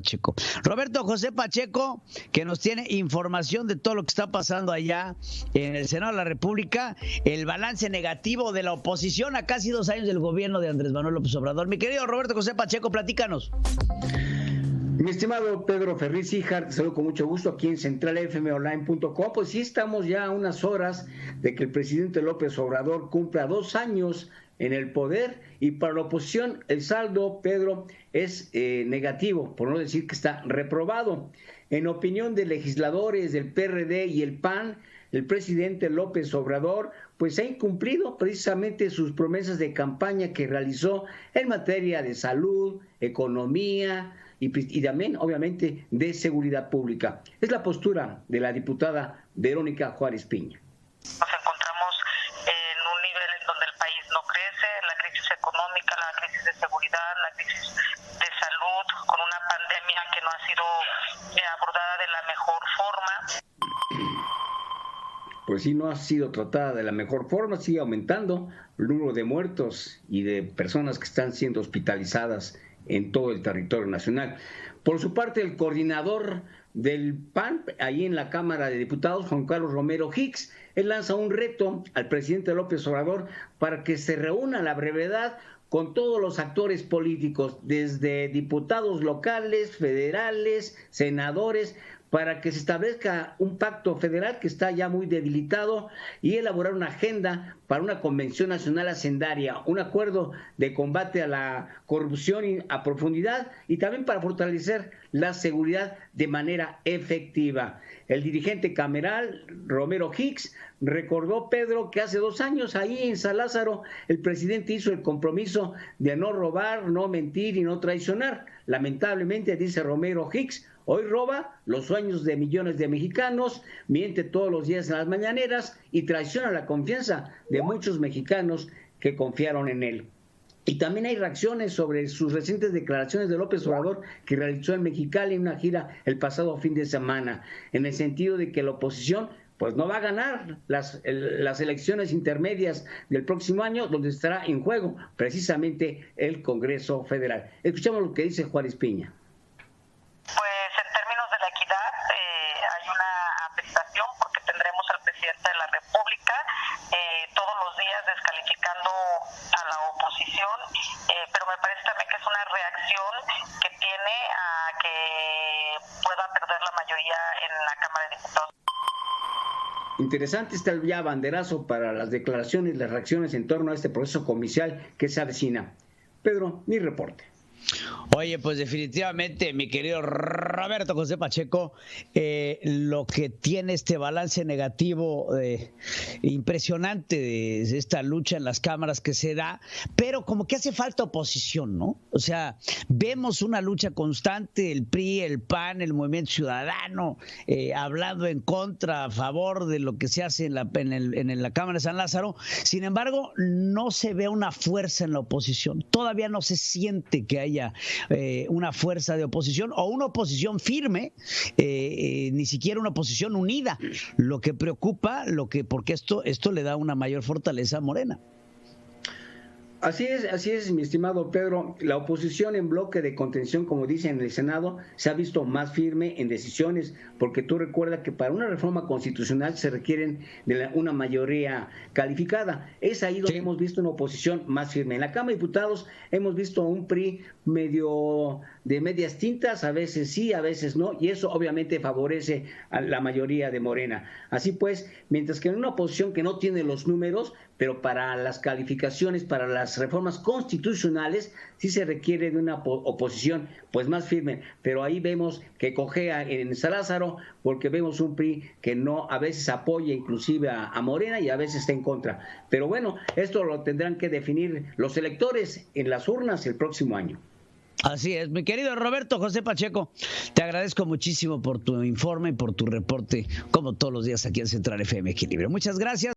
Pacheco. Roberto José Pacheco, que nos tiene información de todo lo que está pasando allá en el Senado de la República, el balance negativo de la oposición a casi 2 años del gobierno de Andrés Manuel López Obrador. Mi querido Roberto José Pacheco, platícanos. Mi estimado Pedro Ferriz Híjar, te saludo con mucho gusto aquí en centralfmonline.com. Pues sí, estamos ya a unas horas de que el presidente López Obrador cumpla 2 años en el poder, y para la oposición el saldo, Pedro, es negativo, por no decir que está reprobado. En opinión de legisladores del PRD y el PAN, el presidente López Obrador pues ha incumplido precisamente sus promesas de campaña que realizó en materia de salud, economía y también, obviamente, de seguridad pública. Es la postura de la diputada Verónica Juárez Piña. Nos encontramos en un nivel en donde el país no crece, la crisis económica, la crisis de seguridad, la crisis de salud, con una pandemia que no ha sido abordada de la mejor forma. Pues sí, no ha sido tratada de la mejor forma, sigue aumentando el número de muertos y de personas que están siendo hospitalizadas en todo el territorio nacional. Por su parte, el coordinador del PAN, ahí en la Cámara de Diputados, Juan Carlos Romero Hicks, él lanza un reto al presidente López Obrador para que se reúna a la brevedad con todos los actores políticos, desde diputados locales, federales, senadores, para que se establezca un pacto federal que está ya muy debilitado y elaborar una agenda para una convención nacional hacendaria, un acuerdo de combate a la corrupción a profundidad y también para fortalecer la seguridad de manera efectiva. El dirigente cameral, Romero Hicks, recordó, Pedro, que hace 2 años ahí en San Lázaro el presidente hizo el compromiso de no robar, no mentir y no traicionar. Lamentablemente, dice Romero Hicks, hoy roba los sueños de millones de mexicanos, miente todos los días en las mañaneras y traiciona la confianza de muchos mexicanos que confiaron en él. Y también hay reacciones sobre sus recientes declaraciones de López Obrador que realizó en Mexicali en una gira el pasado fin de semana, en el sentido de que la oposición pues no va a ganar las elecciones intermedias del próximo año, donde estará en juego precisamente el Congreso Federal. Escuchamos lo que dice Juárez Piña. Pues en términos de la equidad hay una afectación porque tendremos al presidente de la República todos los días descalificando a la oposición, pero me parece también que es una reacción que tiene a que pueda perder la mayoría en la Cámara de Diputados. Interesante está el ya banderazo para las declaraciones, las reacciones en torno a este proceso comicial que se avecina. Pedro, mi reporte. Oye, pues definitivamente, mi querido Roberto José Pacheco, lo que tiene este balance negativo impresionante de esta lucha en las cámaras que se da, pero como que hace falta oposición, ¿no? O sea, vemos una lucha constante, el PRI, el PAN, el Movimiento Ciudadano, hablando en contra, a favor de lo que se hace en la Cámara de San Lázaro. Sin embargo, no se ve una fuerza en la oposición. Todavía no se siente que haya una fuerza de oposición o una oposición firme, ni siquiera una oposición unida. Lo que preocupa, porque esto le da una mayor fortaleza a Morena. Así es, mi estimado Pedro. La oposición en bloque de contención, como dicen en el Senado, se ha visto más firme en decisiones, porque tú recuerdas que para una reforma constitucional se requieren de una mayoría calificada. Es ahí donde hemos visto una oposición más firme. En la Cámara de Diputados hemos visto un PRI medio de medias tintas, a veces sí, a veces no, y eso obviamente favorece a la mayoría de Morena. Así pues, mientras que en una oposición que no tiene los números, pero para las calificaciones, para las reformas constitucionales, sí se requiere de una oposición pues más firme, pero ahí vemos que cojea en San Lázaro, porque vemos un PRI que no, a veces apoya inclusive a Morena y a veces está en contra. Pero bueno, esto lo tendrán que definir los electores en las urnas el próximo año. Así es, mi querido Roberto José Pacheco, te agradezco muchísimo por tu informe y por tu reporte, como todos los días aquí en Central FM Equilibrio. Muchas gracias.